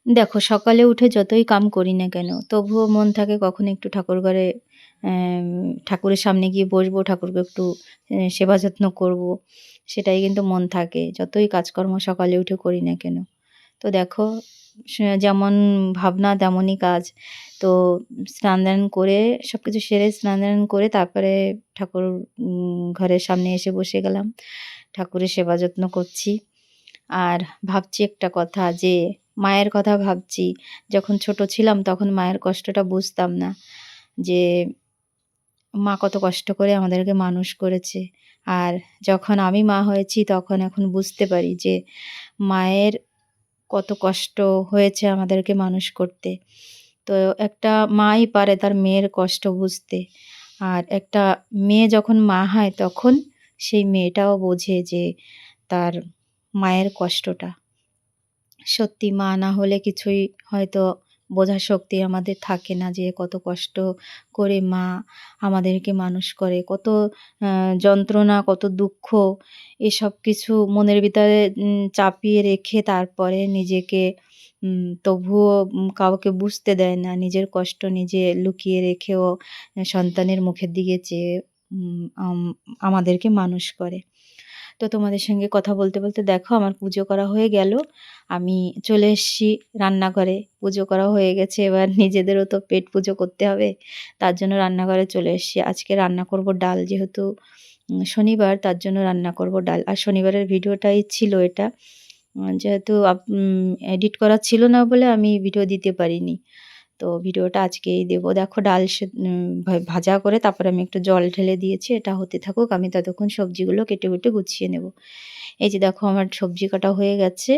দেখো সকালে উঠে যতই কাম করি না কেন, তবুও মন থাকে কখনো একটু ঠাকুরঘরে অ্যাম ঠাকুরের সামনে গিয়ে বসবো, ঠাকুরকে একটু সেবা যত্ন করবো। সেটাই কিন্তু মন থাকে, যতই কাজকর্ম সকালে উঠে করি না কেন। তো দেখো যেমন ভাবনা তেমনই কাজ। তো স্নান-দান করে সবকিছু সেরে স্নান-দান করে তারপরে ঠাকুর ঘরের সামনে এসে বসে গেলাম। ঠাকুরের সেবা যত্ন করছি। আর ভাবছি একটা কথা যে মায়ের কথা ভাবছি। যখন ছোট ছিলাম তখন মায়ের কষ্টটা বুঝতাম না। যে মা কত কষ্ট করে আমাদেরকে মানুষ করেছে। আর যখন আমি মা হয়েছি তখন এখন বুঝতে পারি যে মায়ের কত কষ্ট হয়েছে আমাদেরকে মানুষ করতে। তো একটা মাই পারে তার মেয়ের কষ্ট বুঝতে। আর একটা মেয়ে যখন মা হয় তখন সেই মেয়েটাও বোঝে যে তার মায়ের কষ্টটা। সত্যি মা না হলে কিছুই হয়তো বোঝার শক্তি আমাদের থাকে না যে কত কষ্ট করে মা আমাদেরকে মানুষ করে। কত যন্ত্রণা, কত দুঃখ এসব কিছু মনের ভিতরে চাপিয়ে রেখে তারপরে নিজেকে তবুও কাউকে বুঝতে দেয় না। নিজের কষ্ট নিজে লুকিয়ে রেখেও সন্তানের মুখের দিকে চেয়ে উম আম আমাদেরকে মানুষ করে। তো তোমাদের সঙ্গে কথা বলতে, বলতে দেখো আমার পুজো করা হয়ে গেল। আমি চলে এসেছি রান্নাঘরে। পুজো করা হয়ে গেছে, এবার নিজেদেরও তো পেট পুজো করতে হবে। তার জন্য রান্নাঘরে চলে এসেছি। আজকে রান্না করব ডাল, যেহেতু শনিবার তার জন্য রান্না করব ডাল। আর শনিবারের ভিডিওটাই ছিল এটা। যেহেতু এডিট করা ছিল না বলে আমি ভিডিও দিতে পারিনি। তো ভিডিওটা আজকেই দেব। দেখো ডাল ভাজা করে তারপরে আমি একটু জল ঢেলে দিয়েছি। এটা হতে থাকুক, আমি ততক্ষণ সবজিগুলো কেটে কুটে গুছিয়ে নেব। এই যে দেখো আমার সবজি কাটা হয়ে গেছে।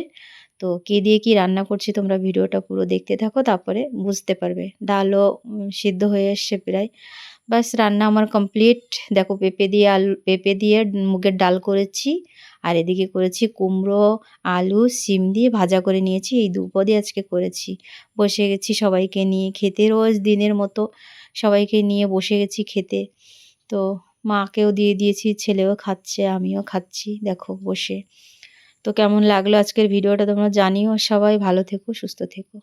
তো কী দিয়ে কী রান্না করছি তোমরা ভিডিওটা পুরো দেখতে থাকো, তারপরে বুঝতে পারবে। ডালও সিদ্ধ হয়ে এসছে প্রায়। ব্যাস রান্না আমার কমপ্লিট। দেখো পেঁপে দিয়ে মুগের ডাল করেছি। আর এদিকে করেছি কুমড়ো, আলু, শিম দিয়ে ভাজা করে নিয়েছি। এই ২ পদই আজকে করেছি। বসে গেছি সবাইকে নিয়ে খেতে, রোজ দিনের মতো সবাইকে নিয়ে বসে গেছি খেতে। তো মাকেও দিয়ে দিয়েছি, ছেলেও খাচ্ছে, আমিও খাচ্ছি দেখো বসে। তো কেমন লাগলো আজকের ভিডিওটা তোমরা জানিও। সবাই ভালো থেকো, সুস্থ থেকো।